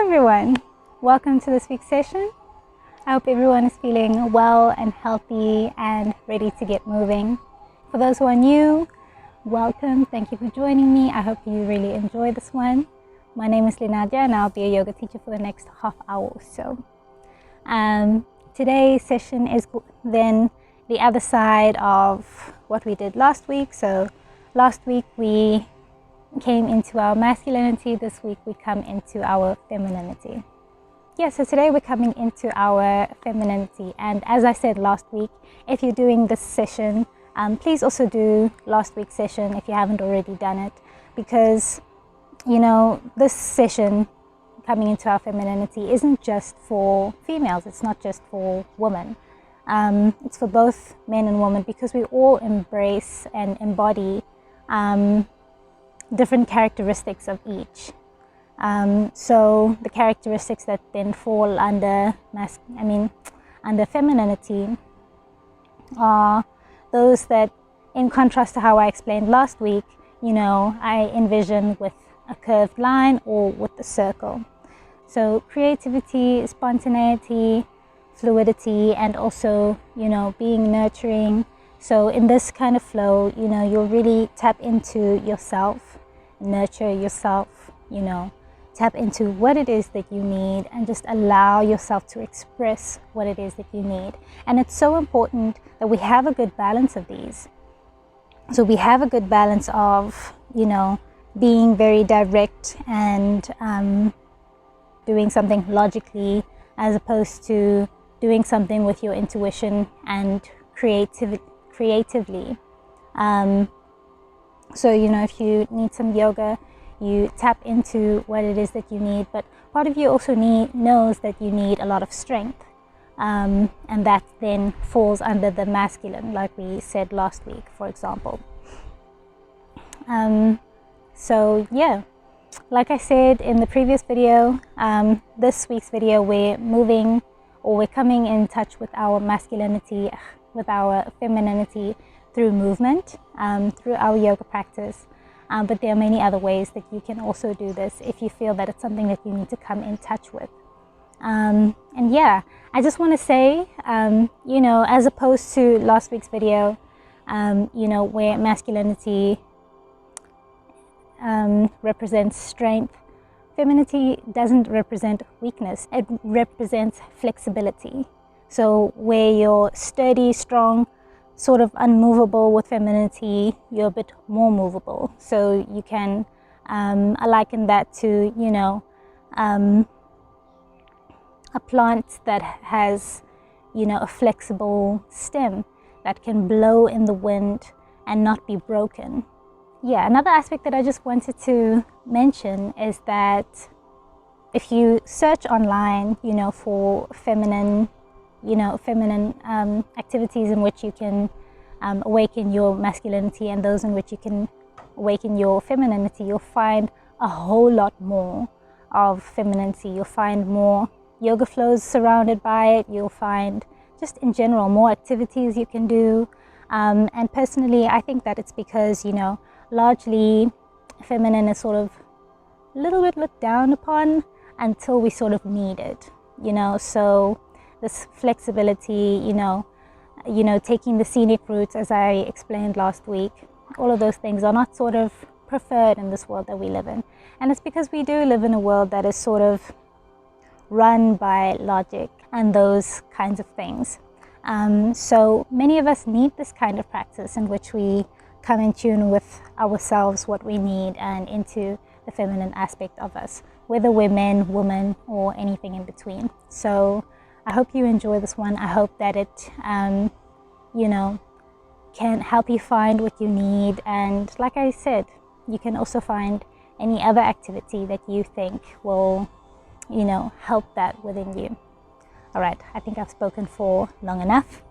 everyone, welcome to this week's session. I hope everyone is feeling well and healthy and ready to get moving. For those who are new, welcome. Thank you for joining me. I hope you really enjoy this one. My name is Linadia and I'll be a yoga teacher for the next half hour or so. Today's session is then the other side of what we did last week. So last week we came into our masculinity. This week we come into our femininity. Yeah, so today we're coming into our femininity. And as I said last week, if you're doing this session, please also do last week's session if you haven't already done it, because you know, this session coming into our femininity isn't just for females. It's not just for women. It's for both men and women, because we all embrace and embody different characteristics of each. So the characteristics that then fall under under femininity are those that, in contrast to how I explained last week, you know, I envision with a curved line or with a circle. So creativity, spontaneity, fluidity, and also, you know, being nurturing. So in this kind of flow, you know, you'll really tap into yourself, nurture yourself, you know, tap into what it is that you need, and just allow yourself to express what it is that you need. And it's so important that we have a good balance of these. So we have a good balance of, you know, being very direct and doing something logically, as opposed to doing something with your intuition and creatively. So, you know, if you need some yoga, you tap into what it is that you need, but part of you also knows that you need a lot of strength, and that then falls under the masculine, like we said last week, for example. So yeah, like I said in the previous video, this week's video we're coming in touch with our masculinity, with our femininity through movement, through our yoga practice. But there are many other ways that you can also do this if you feel that it's something that you need to come in touch with. And yeah, I just want to say, you know, as opposed to last week's video, you know, where masculinity represents strength, femininity doesn't represent weakness. It represents flexibility. So where you're sturdy, strong, sort of unmovable with femininity, you're a bit more movable. So you can, I liken that to, you know, a plant that has, you know, a flexible stem that can blow in the wind and not be broken. Yeah, another aspect that I just wanted to mention is that if you search online, you know, for feminine activities in which you can awaken your masculinity, and those in which you can awaken your femininity, you'll find a whole lot more of femininity. You'll find more yoga flows surrounded by it. You'll find, just in general, more activities you can do. And personally, I think that it's because, you know, largely feminine is sort of a little bit looked down upon until we sort of need it, you know. So this flexibility, you know, taking the scenic routes, as I explained last week, all of those things are not sort of preferred in this world that we live in. And it's because we do live in a world that is sort of run by logic and those kinds of things. So many of us need this kind of practice in which we come in tune with ourselves, what we need, and into the feminine aspect of us, whether we're men, women, or anything in between. So I hope you enjoy this one. I hope that it, you know, can help you find what you need. And like I said, you can also find any other activity that you think will, you know, help that within you. All right, I think I've spoken for long enough.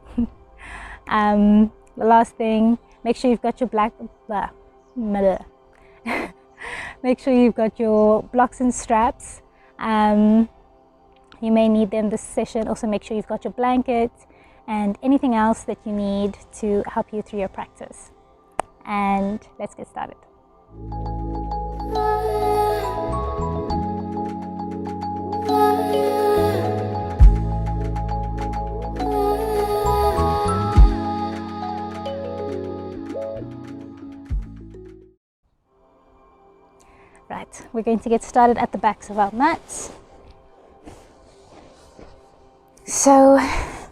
The last thing, make sure you've got your make sure you've got your blocks and straps. You may need them this session. Also make sure you've got your blanket and anything else that you need to help you through your practice. And let's get started. going to get started at the backs of our mats. So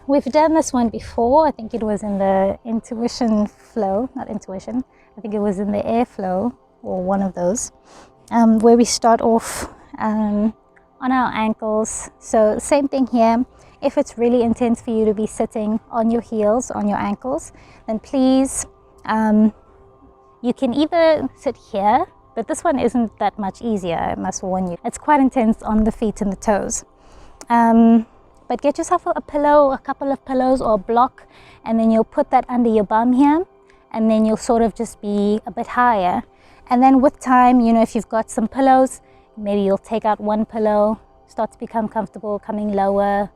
we've done this one before. I think it was in the intuition flow, not intuition. I think it was in the airflow, or one of those, where we start off on our ankles. So same thing here. If it's really intense for you to be sitting on your heels, on your ankles, then please, you can either sit here, but this one isn't that much easier, I must warn you. It's quite intense on the feet and the toes. But get yourself a pillow, a couple of pillows or a block, and then you'll put that under your bum here, and then you'll sort of just be a bit higher. And then with time, you know, if you've got some pillows, maybe you'll take out one pillow, start to become comfortable, coming lower,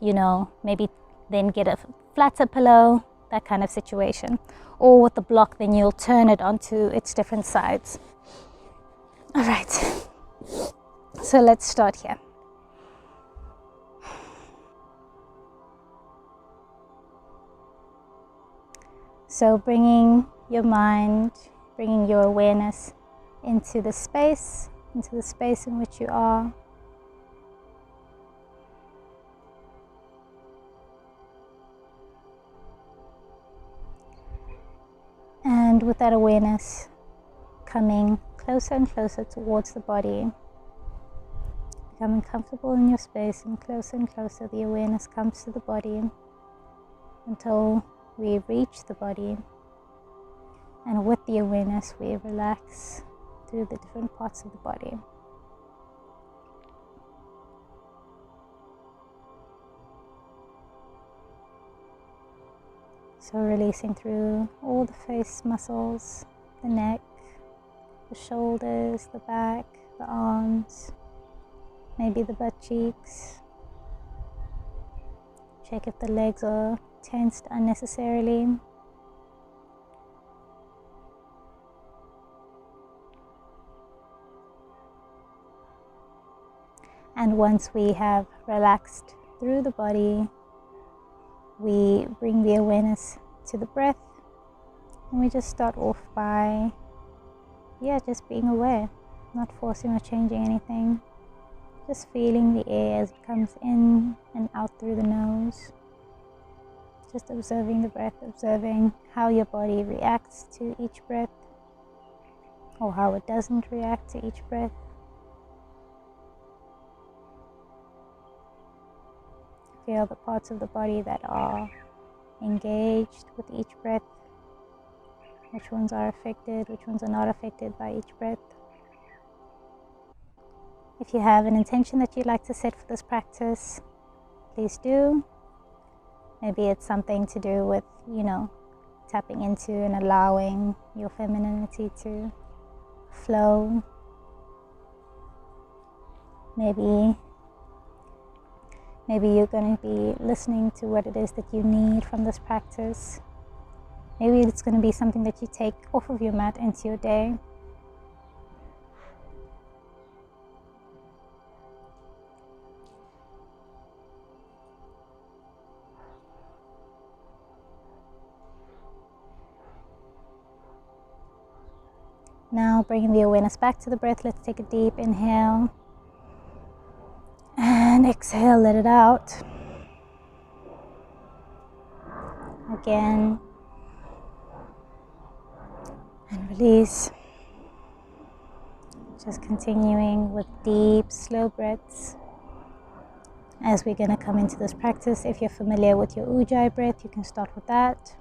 you know, maybe then get a flatter pillow, that kind of situation. Or with the block, then you'll turn it onto its different sides. All right, so let's start here. So bringing your mind, bringing your awareness into the space in which you are. And with that awareness coming closer and closer towards the body, becoming comfortable in your space, and closer the awareness comes to the body until we reach the body, and with the awareness we relax through the different parts of the body. So releasing through all the face muscles, the neck, the shoulders, the back, the arms, maybe the butt cheeks. Check if the legs are tensed unnecessarily. And once we have relaxed through the body, we bring the awareness to the breath, and we just start off by, just being aware, not forcing or changing anything, just feeling the air as it comes in and out through the nose. Just observing the breath, observing how your body reacts to each breath, or how it doesn't react to each breath. Feel the parts of the body that are engaged with each breath, which ones are affected, which ones are not affected by each breath. If you have an intention that you'd like to set for this practice, please do. Maybe it's something to do with, tapping into and allowing your femininity to flow. Maybe you're going to be listening to what it is that you need from this practice. Maybe it's going to be something that you take off of your mat into your day. Now bringing the awareness back to the breath, let's take a deep inhale. And exhale, let it out. Again. And release. Just continuing with deep, slow breaths. As we're going to come into this practice, if you're familiar with your Ujjayi breath, you can start with that.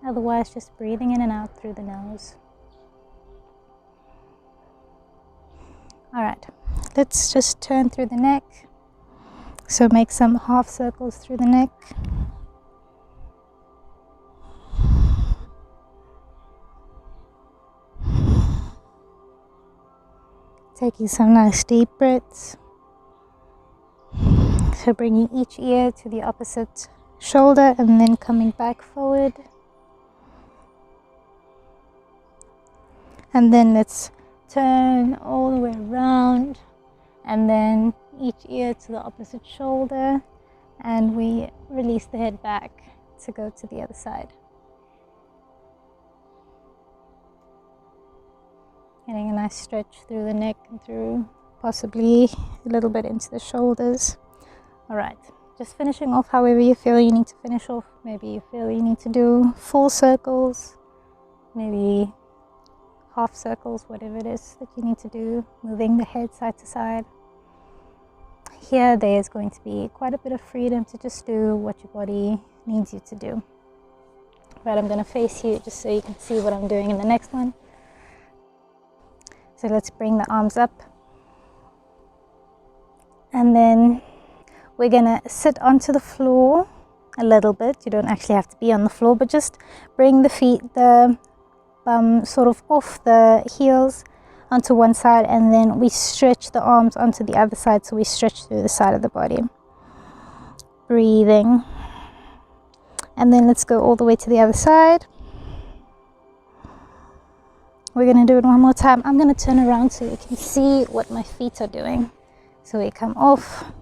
Otherwise, just breathing in and out through the nose. Alright, let's just turn through the neck. So make some half circles through the neck. Taking some nice deep breaths. So bringing each ear to the opposite shoulder and then coming back forward. And then let's turn all the way around, and then each ear to the opposite shoulder, and we release the head back to go to the other side. Getting a nice stretch through the neck and through possibly a little bit into the shoulders. All right, just finishing off however you feel you need to finish off. Maybe you feel you need to do full circles, maybe half circles, whatever it is that you need to do, moving the head side to side. Here there's going to be quite a bit of freedom to just do what your body needs you to do. But I'm going to face you just so you can see what I'm doing in the next one. So let's bring the arms up. And then we're going to sit onto the floor a little bit. You don't actually have to be on the floor, but just bring the feet, the bum sort of off the heels onto one side, and then we stretch the arms onto the other side, so we stretch through the side of the body. Breathing. And then let's go all the way to the other side. We're going to do it one more time. I'm going to turn around so you can see what my feet are doing. So we come off.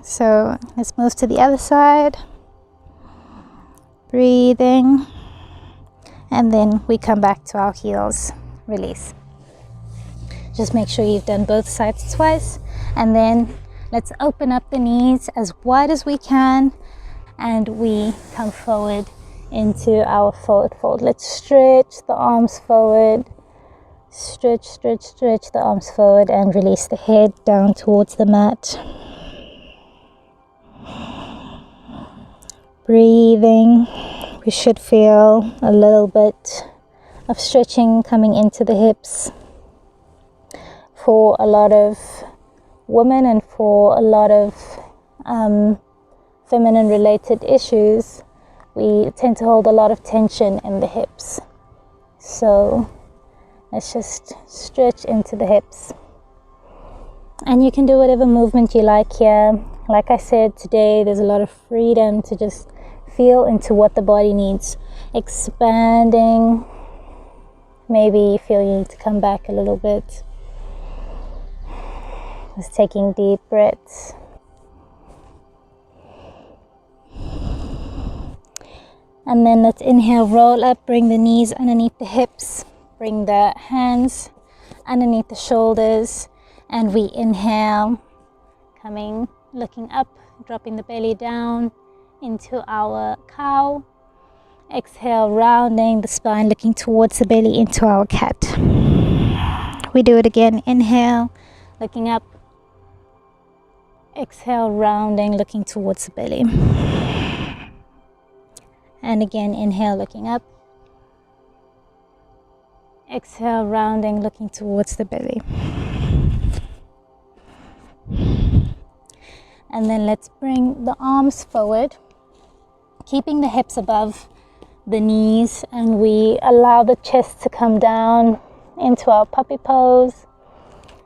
So let's move to the other side. Breathing. And then we come back to our heels. Release. Just make sure you've done both sides twice. And then let's open up the knees as wide as we can. And we come forward into our forward fold. Let's stretch the arms forward. Stretch, stretch, stretch the arms forward and release the head down towards the mat. Breathing. We should feel a little bit of stretching coming into the hips. For a lot of women and for a lot of feminine related issues, we tend to hold a lot of tension in the hips. So let's just stretch into the hips. And you can do whatever movement you like here. Like I said, today there's a lot of freedom to just feel into what the body needs. Expanding. Maybe you feel you need to come back a little bit. Just taking deep breaths. And then let's inhale, roll up, bring the knees underneath the hips. Bring the hands underneath the shoulders. And we inhale, coming, looking up, dropping the belly down into our cow. Exhale, rounding the spine, looking towards the belly into our cat. We do it again. Inhale, looking up. Exhale, rounding, looking towards the belly. And again, inhale, looking up. Exhale, rounding, looking towards the belly. And then let's bring the arms forward, keeping the hips above the knees, and we allow the chest to come down into our puppy pose,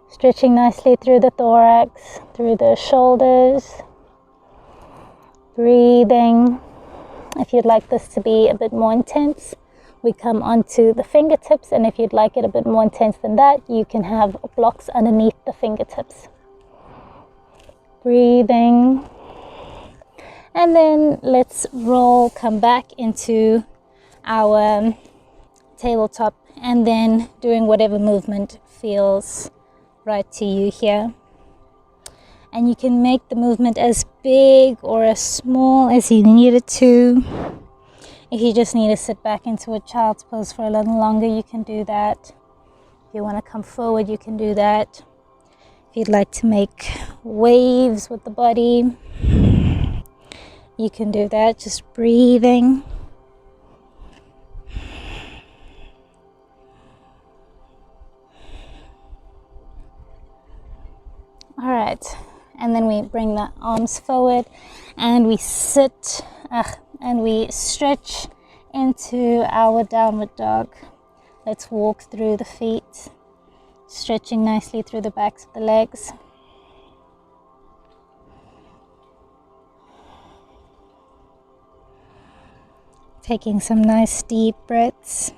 stretching nicely through the thorax, through the shoulders. Breathing. If you'd like this to be a bit more intense, we come onto the fingertips, and if you'd like it a bit more intense than that, you can have blocks underneath the fingertips. Breathing. And then let's roll, come back into our tabletop, and then doing whatever movement feels right to you here. And you can make the movement as big or as small as you need it to. If you just need to sit back into a child's pose for a little longer, you can do that. If you want to come forward, you can do that. If you'd like to make waves with the body, you can do that. Just breathing. All right. And then we bring the arms forward and we sit and we stretch into our downward dog. Let's walk through the feet, stretching nicely through the backs of the legs. Taking some nice deep breaths.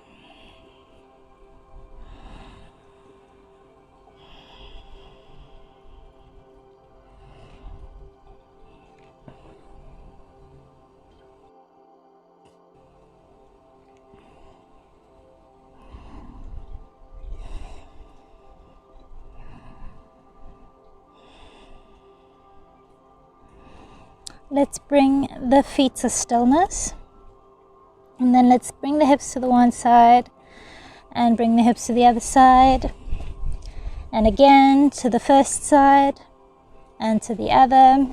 let's bring the feet to stillness. And then let's bring the hips to the one side and bring the hips to the other side. And again to the first side and to the other.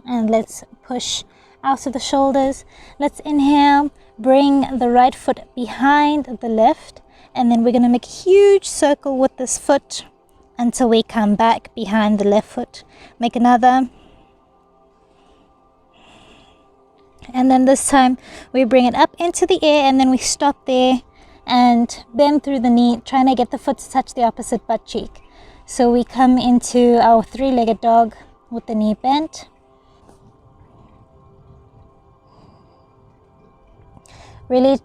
And let's push out of the shoulders. Let's inhale, bring the right foot behind the left. And then we're going to make a huge circle with this foot until we come back behind the left foot. Make another. And then this time we bring it up into the air and then we stop there and bend through the knee, trying to get the foot to touch the opposite butt cheek. So we come into our three-legged dog with the knee bent. Really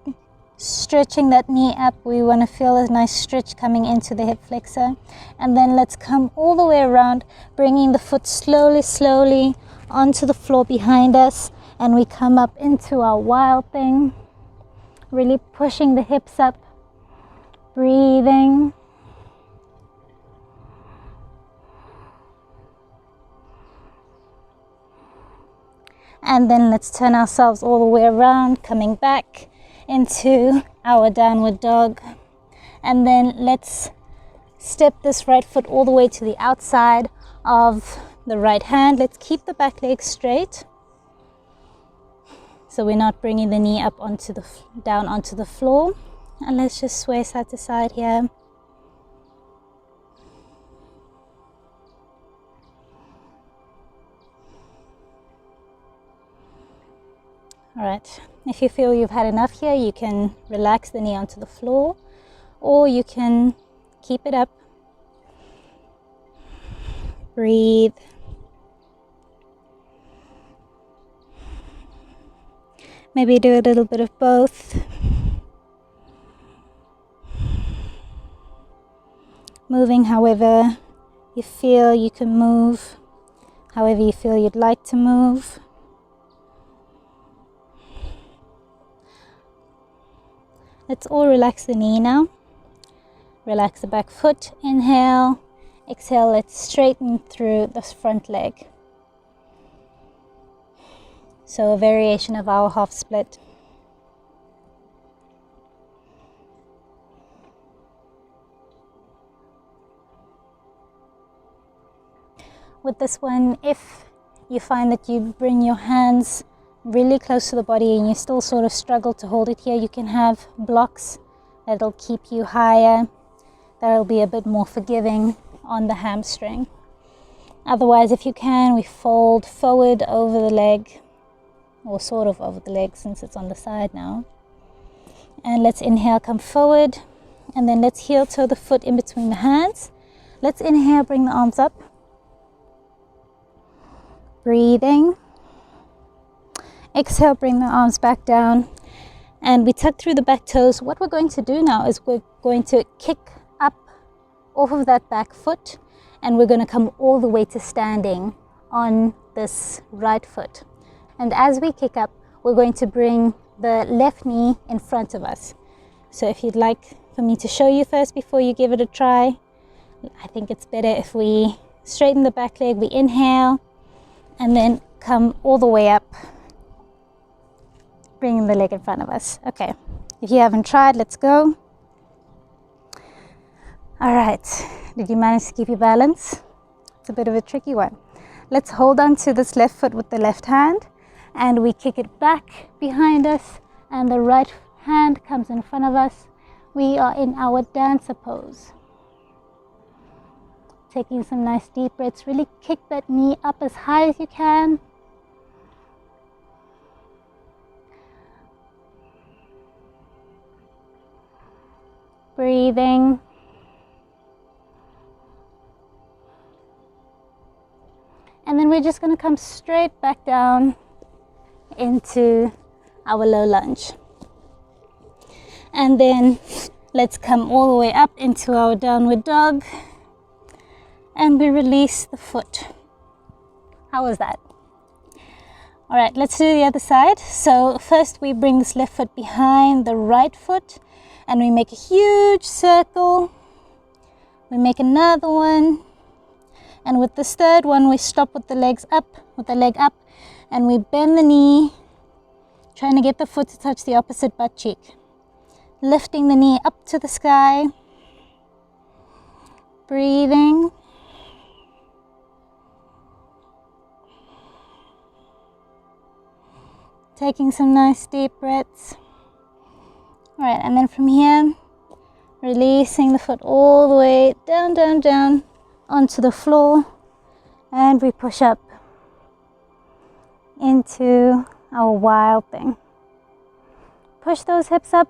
stretching that knee up. We want to feel a nice stretch coming into the hip flexor. And then let's come all the way around, bringing the foot slowly onto the floor behind us. And we come up into our wild thing. Really pushing the hips up. Breathing. And then let's turn ourselves all the way around, coming back into our downward dog. And then let's step this right foot all the way to the outside of the right hand. Let's keep the back leg straight, so we're not bringing the knee up down onto the floor. And let's just sway side to side here. All right, if you feel you've had enough here, you can relax the knee onto the floor, or you can keep it up. Breathe. Maybe do a little bit of both. Moving however you feel you can move, however you feel you'd like to move. Let's all relax the knee now. Relax the back foot. Inhale. Exhale. Let's straighten through the front leg. So a variation of our half split. With this one, if you find that you bring your hands really close to the body and you still sort of struggle to hold it here, you can have blocks that'll keep you higher, that'll be a bit more forgiving on the hamstring. Otherwise, if you can, we fold forward over the leg, or sort of over the leg since it's on the side now. And let's inhale, come forward, and then let's heel toe the foot in between the hands. Let's inhale, bring the arms up. Breathing. Exhale, bring the arms back down, and we tuck through the back toes. What we're going to do now is we're going to kick up off of that back foot, and we're going to come all the way to standing on this right foot. And as we kick up, we're going to bring the left knee in front of us. So if you'd like for me to show you first before you give it a try, I think it's better if we straighten the back leg. We inhale and then come all the way up, bringing the leg in front of us. Okay, if you haven't tried, let's go. All right, did you manage to keep your balance? It's a bit of a tricky one. Let's hold on to this left foot with the left hand, and we kick it back behind us, and the right hand comes in front of us. We are in our dancer pose. Taking some nice deep breaths. Really kick that knee up as high as you can. Breathing. And then we're just going to come straight back down into our low lunge. And then let's come all the way up into our downward dog. And we release the foot. How was that? All right, let's do the other side. So first we bring this left foot behind the right foot, and we make a huge circle. We make another one, And with this third one, we stop with the legs up, with the leg up, and we bend the knee, trying to get the foot to touch the opposite butt cheek. Lifting the knee up to the sky. Breathing. Taking some nice deep breaths. Alright, and then from here, releasing the foot all the way down, down, down onto the floor. And we push up into our wild thing. Push those hips up.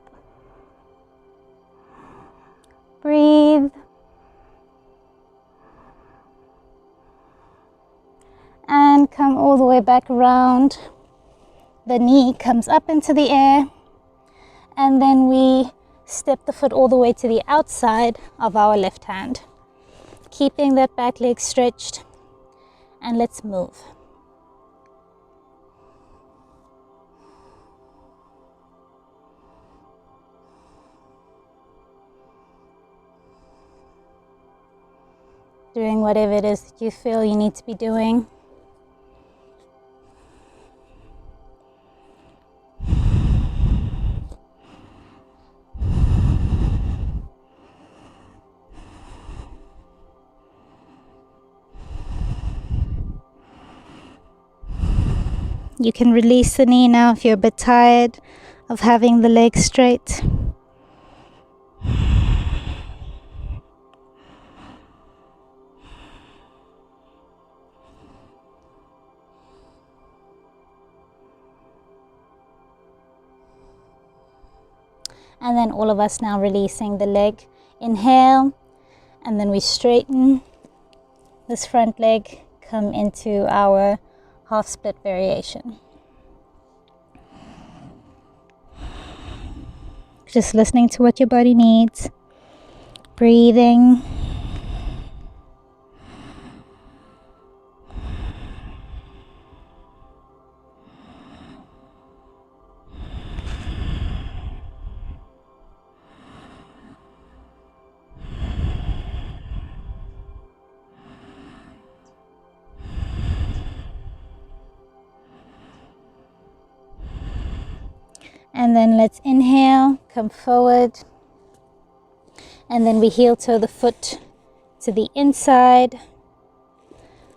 Breathe. And come all the way back around. The knee comes up into the air. And then we step the foot all the way to the outside of our left hand. Keeping that back leg stretched. And let's move. Doing whatever it is that you feel you need to be doing. You can release the knee now if you're a bit tired of having the leg straight. And then all of us now releasing the leg. Inhale, and then we straighten this front leg, come into our half split variation. Just listening to what your body needs. Breathing. And then let's inhale, come forward. And then we heel toe the foot to the inside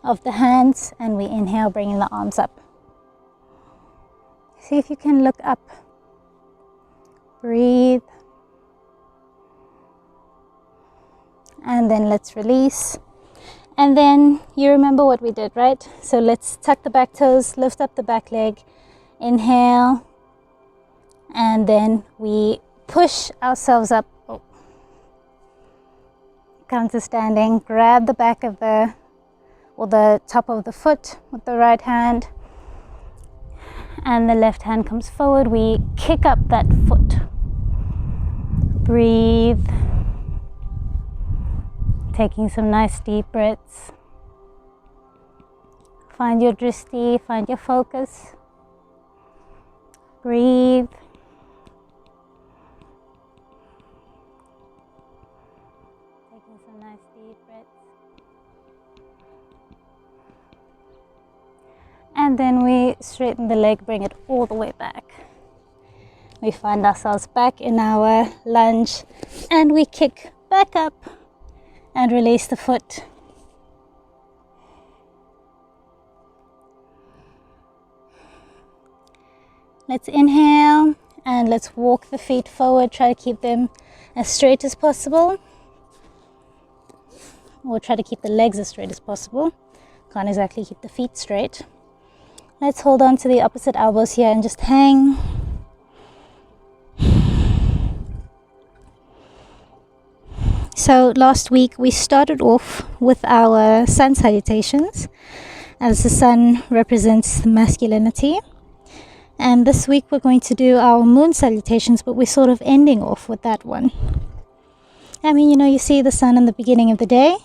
of the hands. And we inhale, bringing the arms up. See if you can look up. Breathe. And then let's release. And then you remember what we did, right? So let's tuck the back toes, lift up the back leg. Inhale. And then we push ourselves up. Come to standing. Grab the back of the top of the foot with the right hand. And the left hand comes forward. We kick up that foot. Breathe. Taking some nice deep breaths. Find your drishti, find your focus. Breathe. Taking some nice deep breaths. And then we straighten the leg, bring it all the way back. We find ourselves back in our lunge and we kick back up and release the foot. Let's inhale and let's walk the feet forward. Try to keep them as straight as possible. Or try to keep the legs as straight as possible. Can't exactly keep the feet straight. Let's hold on to the opposite elbows here and just hang. So last week we started off with our sun salutations, as the sun represents masculinity. And this week we're going to do our moon salutations, but we're sort of ending off with that one. I mean, you know, you see the sun in the beginning of the day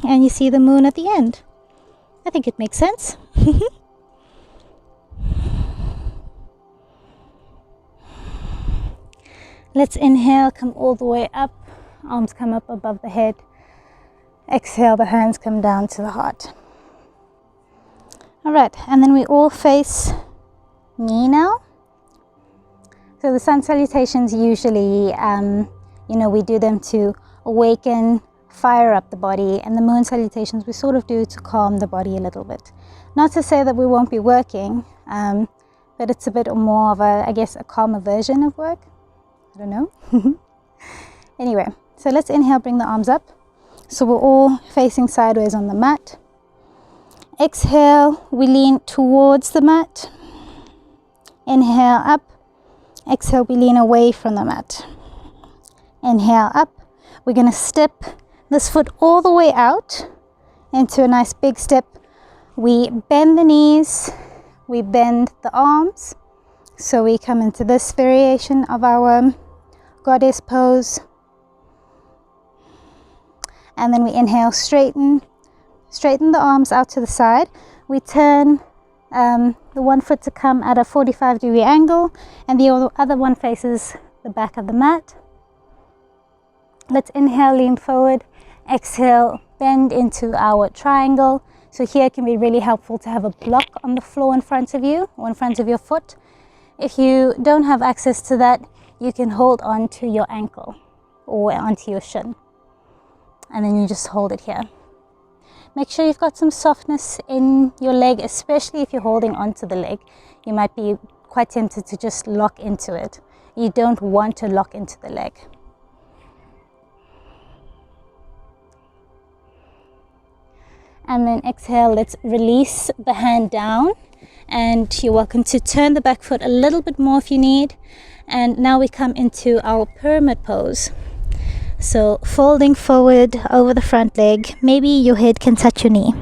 and you see the moon at the end. I think it makes sense. Let's inhale, come all the way up. Arms come up above the head. Exhale, the hands come down to the heart. All right, and then we all face knee now. So the sun salutations usually, we do them to awaken, fire up the body, and the moon salutations we sort of do to calm the body a little bit. Not to say that we won't be working, but it's a bit more of a calmer version of work. I don't know. Anyway, so let's inhale, bring the arms up. So we're all facing sideways on the mat. Exhale, we lean towards the mat. Inhale up. Exhale, we lean away from the mat. Inhale up. We're going to step this foot all the way out into a nice big step. We bend the knees, we bend the arms. So we come into this variation of our goddess pose. And then we inhale, straighten the arms out to the side. We turn the one foot to come at a 45-degree angle, and the other one faces the back of the mat. Let's inhale, lean forward. Exhale, bend into our triangle. So here it can be really helpful to have a block on the floor in front of you or in front of your foot. If you don't have access to that, you can hold on to your ankle or onto your shin. And then you just hold it here. Make sure you've got some softness in your leg, especially if you're holding onto the leg. You might be quite tempted to just lock into it. You don't want to lock into the leg. And then exhale, let's release the hand down. And you're welcome to turn the back foot a little bit more if you need. And now we come into our pyramid pose. So folding forward over the front leg, maybe your head can touch your knee.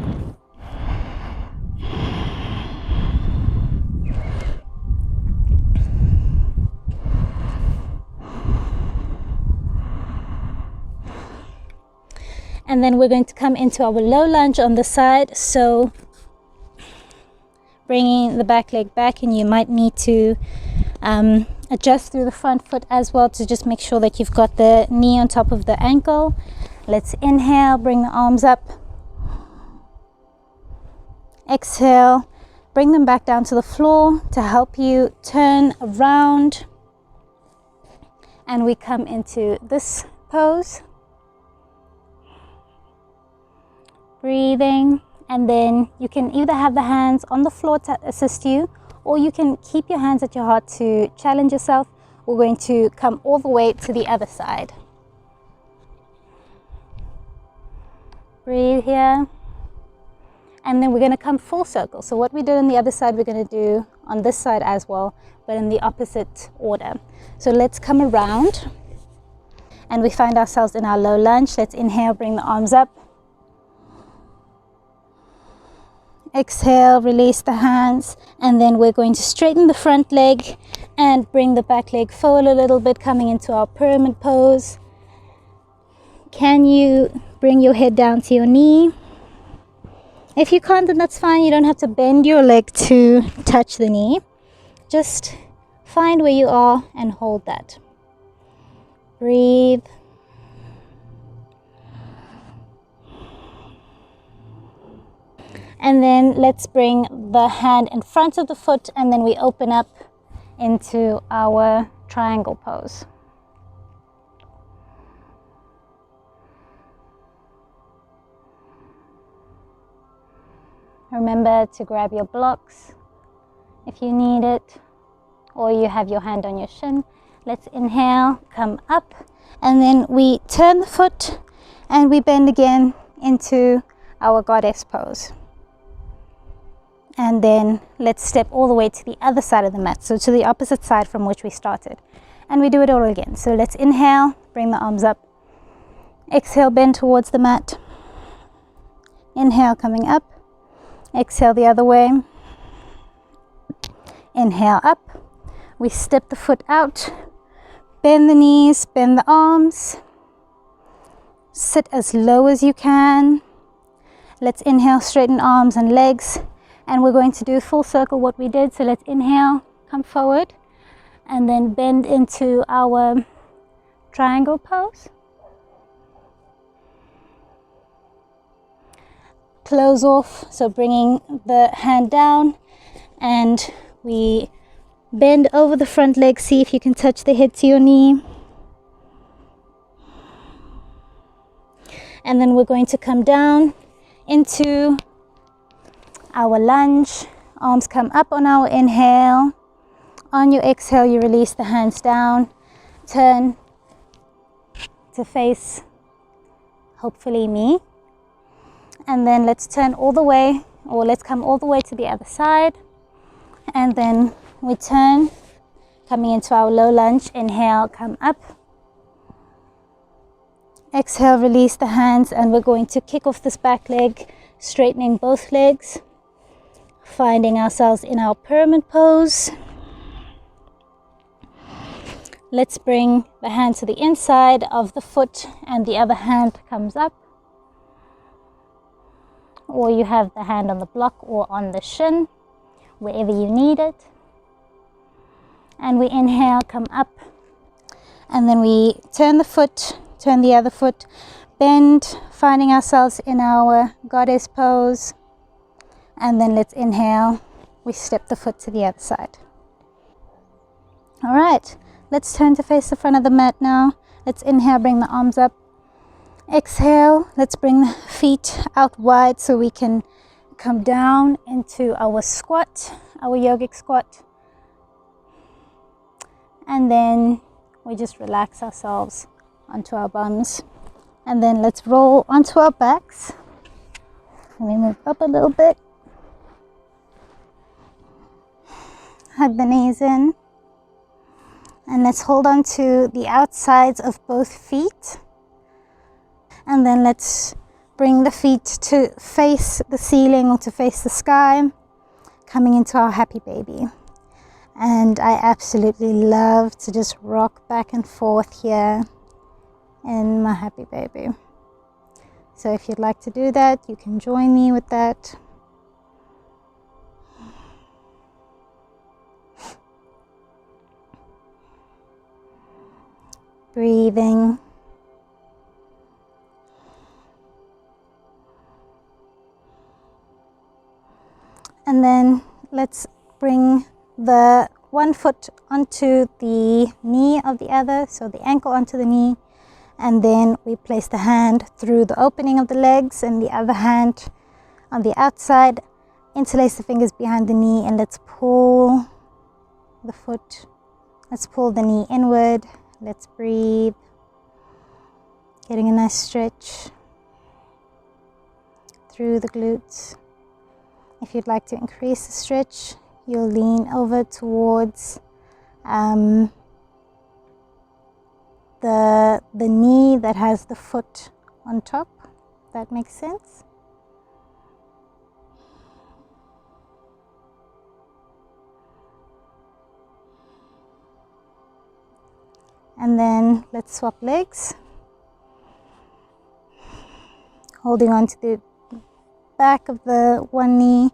And then we're going to come into our low lunge on the side. So bringing the back leg back, and you might need to adjust through the front foot as well to just make sure that you've got the knee on top of the ankle. Let's inhale, bring the arms up. Exhale, bring them back down to the floor to help you turn around. And we come into this pose. Breathing, and then you can either have the hands on the floor to assist you, or you can keep your hands at your heart to challenge yourself. We're going to come all the way to the other side. Breathe here. And then we're going to come full circle. So what we did on the other side, we're going to do on this side as well, but in the opposite order. So let's come around, and we find ourselves in our low lunge. Let's inhale, bring the arms up. Exhale, release the hands, and then we're going to straighten the front leg and bring the back leg forward a little bit, coming into our pyramid pose. Can you bring your head down to your knee? If you can't, then that's fine. You don't have to bend your leg to touch the knee. Just find where you are and hold that. Breathe. And then let's bring the hand in front of the foot, and then we open up into our triangle pose. Remember to grab your blocks if you need it, or you have your hand on your shin. Let's inhale, come up, and then we turn the foot and we bend again into our goddess pose. And then let's step all the way to the other side of the mat, so to the opposite side from which we started. And we do it all again. So let's inhale, bring the arms up. Exhale, bend towards the mat. Inhale, coming up. Exhale the other way. Inhale up. We step the foot out. Bend the knees, bend the arms. Sit as low as you can. Let's inhale, straighten arms and legs. And we're going to do full circle what we did. So let's inhale, come forward, and then bend into our triangle pose. close off. So bringing the hand down, and we bend over the front leg. See if you can touch the head to your knee. And then we're going to come down into our lunge. Arms come up on our inhale. On your exhale, you release the hands down. Turn to face, hopefully, me. And then let's turn all the way, or let's come all the way to the other side. And then we turn, coming into our low lunge. Inhale, come up. Exhale, release the hands, and we're going to kick off this back leg, straightening both legs, finding ourselves in our pyramid pose. Let's bring the hand to the inside of the foot, and the other hand comes up. Or you have the hand on the block or on the shin, wherever you need it. And we inhale, come up, and then we turn the foot, turn the other foot, bend, finding ourselves in our goddess pose. And then let's inhale, we step the foot to the other side. All right, let's turn to face the front of the mat now. Let's inhale, bring the arms up. Exhale, let's bring the feet out wide so we can come down into our squat, our yogic squat. And then we just relax ourselves onto our bums. And then let's roll onto our backs. Let me move up a little bit. Hug the knees in. And let's hold on to the outsides of both feet. And then let's bring the feet to face the ceiling or to face the sky, coming into our happy baby. And I absolutely love to just rock back and forth here in my happy baby. So if you'd like to do that, you can join me with that. Breathing. And then let's bring the one foot onto the knee of the other, so the ankle onto the knee, and then we place the hand through the opening of the legs and the other hand on the outside. Interlace the fingers behind the knee, and let's pull the foot, let's pull the knee inward. Let's breathe, getting a nice stretch through the glutes. If you'd like to increase the stretch, you'll lean over towards the knee that has the foot on top. That makes sense. And then let's swap legs, holding on to the back of the one knee,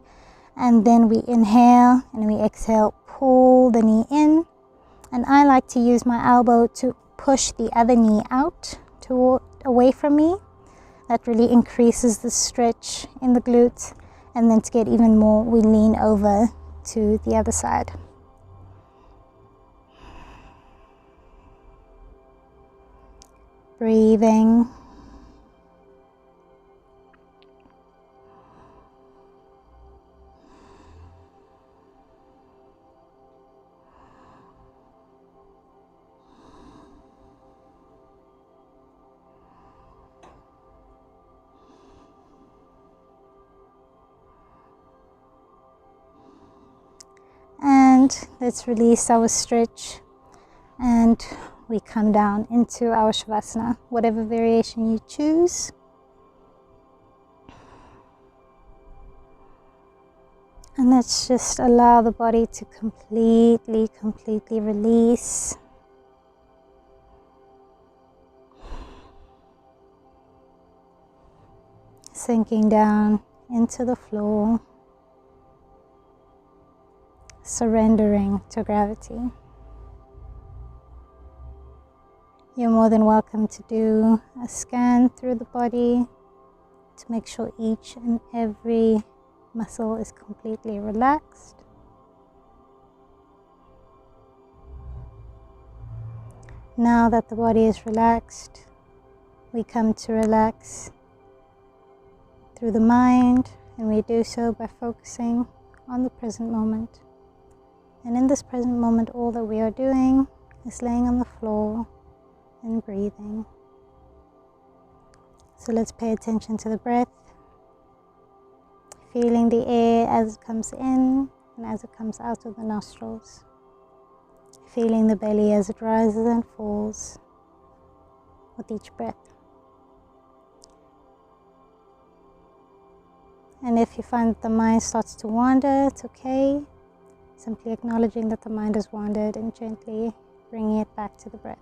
and then we inhale and we exhale, pull the knee in. And I like to use my elbow to push the other knee out away from me. That really increases the stretch in the glutes. And then to get even more, we lean over to the other side. Breathing. And let's release our stretch, and we come down into our Shavasana, whatever variation you choose. And let's just allow the body to completely release. Sinking down into the floor, surrendering to gravity. You're more than welcome to do a scan through the body, to make sure each and every muscle is completely relaxed. Now that the body is relaxed, we come to relax through the mind, and we do so by focusing on the present moment. And in this present moment, all that we are doing is laying on the floor and breathing. So let's pay attention to the breath, feeling the air as it comes in and as it comes out of the nostrils, feeling the belly as it rises and falls with each breath. And if you find that the mind starts to wander, it's okay. Simply acknowledging that the mind has wandered and gently bringing it back to the breath.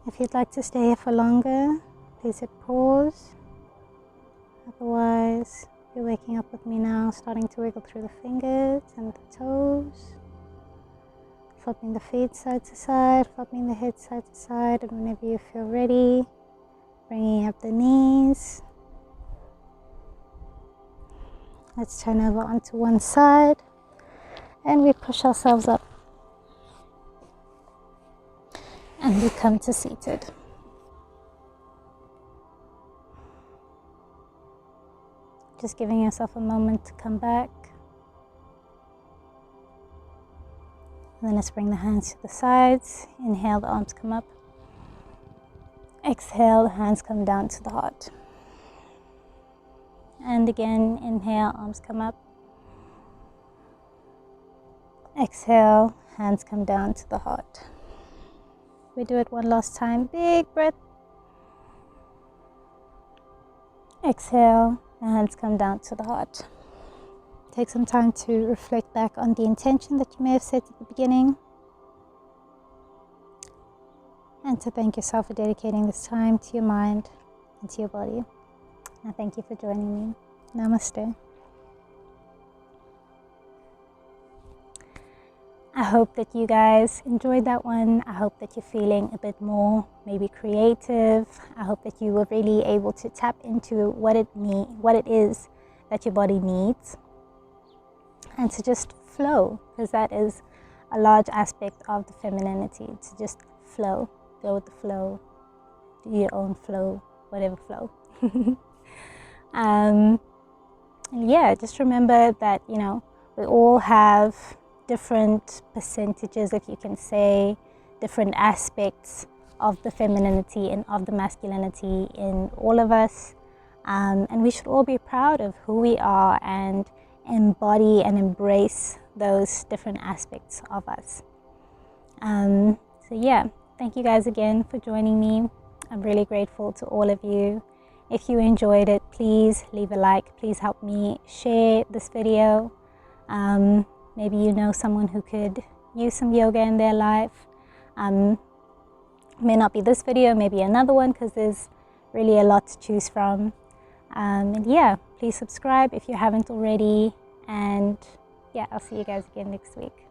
If you'd like to stay here for longer, please hit pause. Otherwise, you're waking up with me now, starting to wiggle through the fingers and the toes, flopping the feet side to side, flopping the head side to side, and whenever you feel ready, bringing up the knees. Let's turn over onto one side, and we push ourselves up. And we come to seated. Just giving yourself a moment to come back. And then let's bring the hands to the sides. Inhale, the arms come up. Exhale, the hands come down to the heart. And again, inhale, arms come up. Exhale, hands come down to the heart. We do it one last time. Big breath. Exhale, the hands come down to the heart. Take some time to reflect back on the intention that you may have set at the beginning, and to thank yourself for dedicating this time to your mind and to your body. And thank you for joining me. Namaste. I hope that you guys enjoyed that one. I hope that you're feeling a bit more maybe creative. I hope that you were really able to tap into what it is that your body needs, and to just flow, because that is a large aspect of the femininity, to just flow, go with the flow, do your own flow, whatever flow. And yeah, just remember that, you know, we all have different percentages, if you can say, different aspects of the femininity and of the masculinity in all of us, and we should all be proud of who we are and embody and embrace those different aspects of us. So yeah, thank you guys again for joining me. I'm really grateful to all of you. If you enjoyed it, please leave a like. Please help me share this video. Maybe you know someone who could use some yoga in their life. May not be this video, maybe another one, because there's really a lot to choose from. And yeah, please subscribe if you haven't already. And yeah, I'll see you guys again next week.